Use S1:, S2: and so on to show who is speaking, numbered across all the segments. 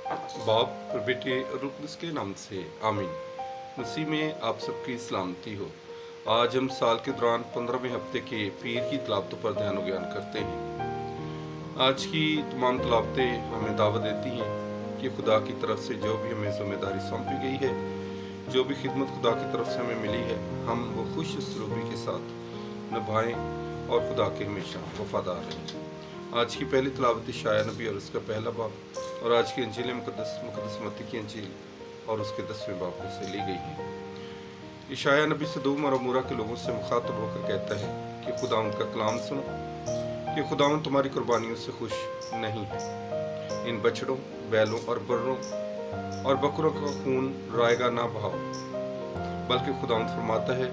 S1: बाप और बेटे और उसके नाम से आमीन। मसीह में आप सबकी सलामती हो। आज हम साल के दौरान 15वें हफ्ते के पीर की तलावतों पर ध्यान व ज्ञान करते हैं। आज की तमाम तलावतें हमें दावत देती हैं कि खुदा की तरफ से जो भी हमें जिम्मेदारी सौंपी गई है, जो भी खिदमत खुदा की तरफ से हमें मिली है, हम वो खुश सलूकी के साथ निभाएं और खुदा के हमेशा वफादार रहें। आज की पहली तलावत यशायाह नबी और उसका पहला बाब और आज की अंजील मुकद्दस मत्ती की अंजील और उसके 10वें बाब में से ली गई है। यशायाह नबी सदोम और अमूरा के लोगों से मुखातब होकर कहता है कि खुदावंद का कलाम सुनो, कि खुदावंद तुम्हारी कुर्बानियों से खुश नहीं है। इन बछड़ों, बैलों और बर्रों और बकरों का खून रायगा ना बहाओ, बल्कि खुदावंद फरमाता है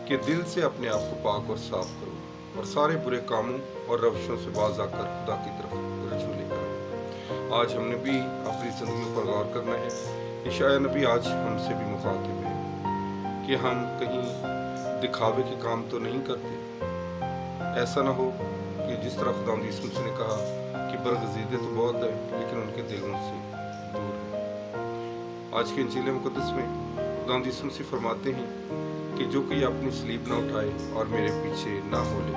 S1: कि दिल से अपने आप को पाक और साफ करो और सारे बुरे कामों और रविशों से बाज आकर खुदा की तरफ रजू लेकर। आज हमने भी अपनी जिंदगी पर गौर करना है। यशायाह नबी आज हमसे भी मुखातिब है कि हम कहीं दिखावे के काम तो नहीं करते। ऐसा ना हो कि जिस तरह खुदा यीशु मसीह ने कहा कि बरगजीदे तो बहुत है लेकिन उनके दिल उनसे दूर है। आज के इंजील मुकद्दस में खुदा यीशु मसीह फरमाते हैं कि जो कोई अपनी सलीब ना उठाए और मेरे पीछे ना बोले,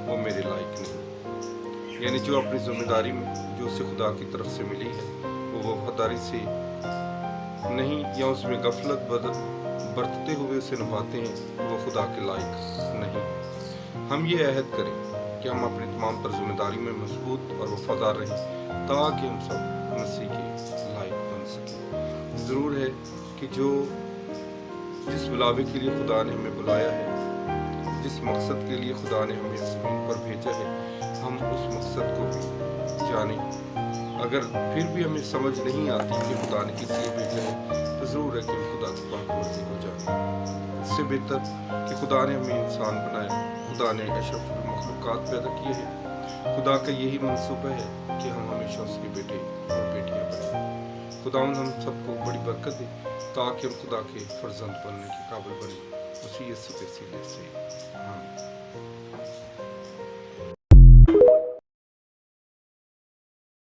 S1: वो मेरे लायक नहीं। यानी जो अपनी जिम्मेदारी में जो उसे खुदा की तरफ से मिली है वो वफादारी से नहीं या उसमें गफलत बरतते हुए उसे निभाते हैं, वो खुदा के लायक नहीं। हम ये अहद करें कि हम अपनी तमाम तर जिम्मेदारी में मजबूत और वफादार रहें ताकि हम सब मसीह के लायक बन सकें। ज़रूर है कि जिस बुलावे के लिए खुदा ने हमें बुलाया है, जिस मकसद के लिए खुदा ने हमें ज़मीन पर भेजा है, हम उस मकसद को भी जानें। अगर फिर भी हमें समझ नहीं आती कि खुदा ने किस लिए भेजा है, तो ज़रूर है कि हम खुदा की पाक मर्ज़ी को जानें। इससे बेहतर कि खुदा ने हमें इंसान बनाया, खुदा ने अशरफुल मखलूक़ात पैदा किए हैं। खुदा का यही मंसूबा है कि हम हमेशा उसके बेटे और बेटियाँ बनें। खुदावंद हम सबको बड़ी बरकत दे ताकि हम खुदा के फर्जंद बनने के काबिल बने। उसी यीशु के वसीले से आमीन।